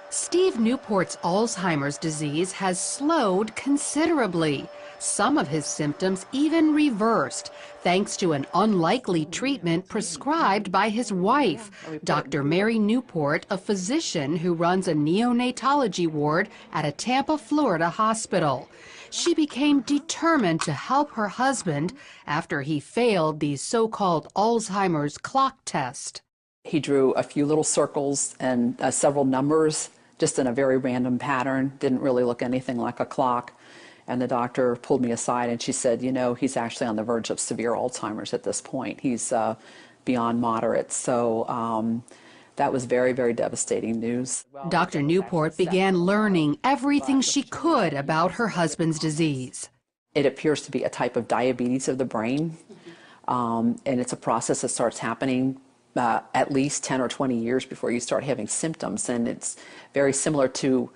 Steve Newport's Alzheimer's disease has slowed considerably. Some of his symptoms even reversed, thanks to an unlikely treatment prescribed by his wife, Dr. Mary Newport, a physician who runs a neonatology ward at a Tampa, Florida hospital. She became determined to help her husband after he failed the so-called Alzheimer's clock test. He drew a few little circles and several numbers, just in a very random pattern, didn't really look anything like a clock. And the doctor pulled me aside and she said, you know, he's actually on the verge of severe Alzheimer's at this point. He's beyond moderate. So that was very, very devastating news. Dr. Newport began learning everything she could about her husband's disease. It appears to be a type of diabetes of the brain, and it's a process that starts happening at least 10 or 20 years before you start having symptoms. And it's very similar to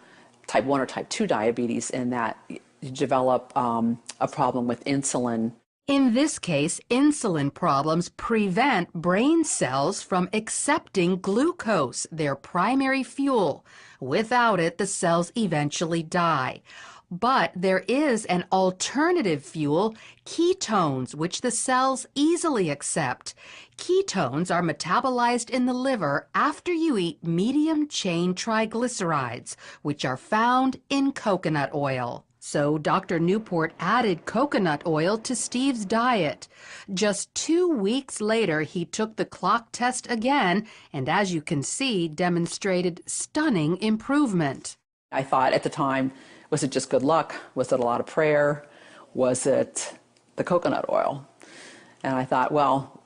type 1 or type 2 diabetes in that you develop a problem with insulin. In this case, insulin problems prevent brain cells from accepting glucose, their primary fuel. Without it, the cells eventually die. But there is an alternative fuel, ketones, which the cells easily accept. Ketones are metabolized in the liver after you eat medium-chain triglycerides, which are found in coconut oil. So Dr. Newport added coconut oil to Steve's diet. Just 2 weeks later, he took the clock test again, and as you can see, demonstrated stunning improvement. I thought at the time, was it just good luck? Was it a lot of prayer? Was it the coconut oil? And I thought, well,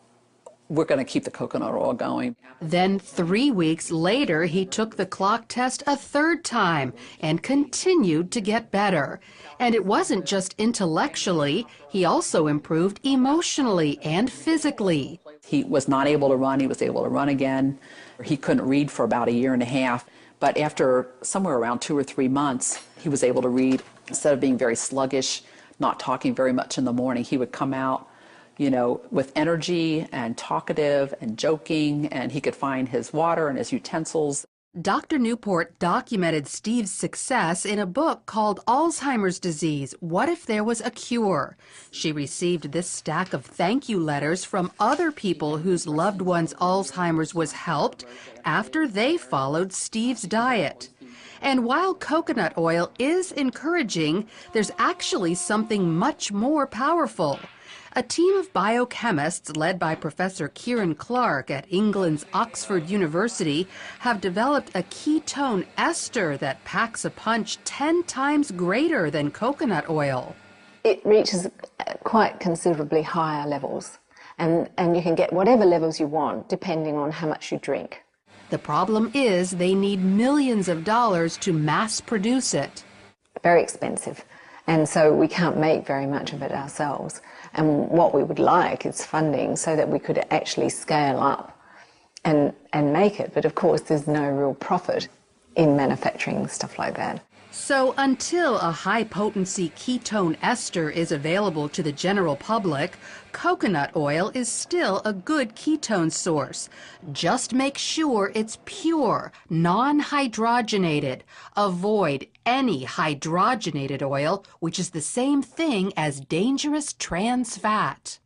we're going to keep the coconut oil going. Then 3 weeks later, he took the clock test a third time and continued to get better. And it wasn't just intellectually, he also improved emotionally and physically. He was not able to run, he was able to run again. He couldn't read for about 1.5 years. But after somewhere around 2 or 3 months, he was able to read. Instead of being very sluggish, not talking very much in the morning, he would come out, you know, with energy and talkative and joking, and he could find his water and his utensils. Dr. Newport documented Steve's success in a book called Alzheimer's Disease, What If There Was a Cure? She received this stack of thank you letters from other people whose loved ones' Alzheimer's was helped after they followed Steve's diet. And while coconut oil is encouraging, there's actually something much more powerful. A team of biochemists led by Professor Kieran Clark at England's Oxford University have developed a ketone ester that packs a punch 10 times greater than coconut oil. It reaches quite considerably higher levels, and you can get whatever levels you want depending on how much you drink. The problem is they need millions of dollars to mass produce it. Very expensive. And so we can't make very much of it ourselves. And what we would like is funding so that we could actually scale up and make it. But of course, there's no real profit in manufacturing stuff like that. So until a high-potency ketone ester is available to the general public, coconut oil is still a good ketone source. Just make sure it's pure, non-hydrogenated. Avoid any hydrogenated oil, which is the same thing as dangerous trans fat.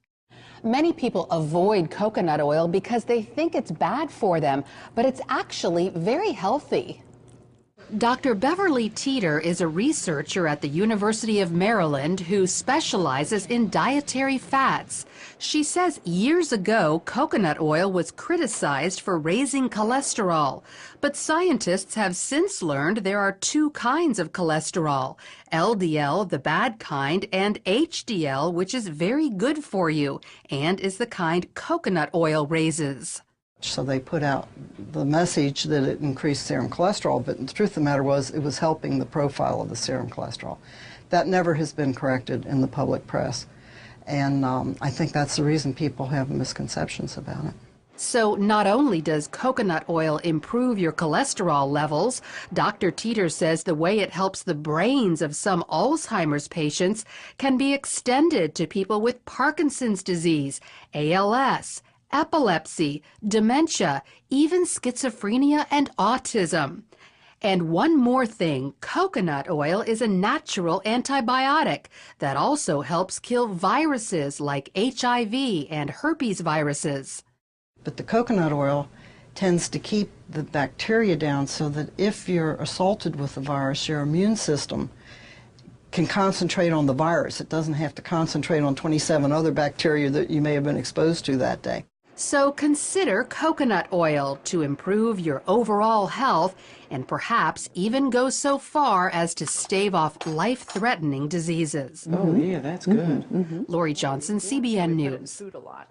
Many people avoid coconut oil because they think it's bad for them, but it's actually very healthy. Dr. Beverly Teeter is a researcher at the University of Maryland who specializes in dietary fats. She says years ago, coconut oil was criticized for raising cholesterol, but scientists have since learned there are 2 kinds of cholesterol, LDL, the bad kind, and HDL, which is very good for you and is the kind coconut oil raises. So they put out the message that it increased serum cholesterol, but the truth of the matter was it was helping the profile of the serum cholesterol. That never has been corrected in the public press, and I think that's the reason people have misconceptions about it. So not only does coconut oil improve your cholesterol levels, Dr. Teeter says the way it helps the brains of some Alzheimer's patients can be extended to people with Parkinson's disease, ALS, epilepsy, dementia, even schizophrenia and autism. And one more thing, coconut oil is a natural antibiotic that also helps kill viruses like HIV and herpes viruses. But the coconut oil tends to keep the bacteria down so that if you're assaulted with the virus, your immune system can concentrate on the virus. It doesn't have to concentrate on 27 other bacteria that you may have been exposed to that day. So consider coconut oil to improve your overall health and perhaps even go so far as to stave off life-threatening diseases. Oh, yeah, that's good. Lori Johnson, CBN News. Food a lot.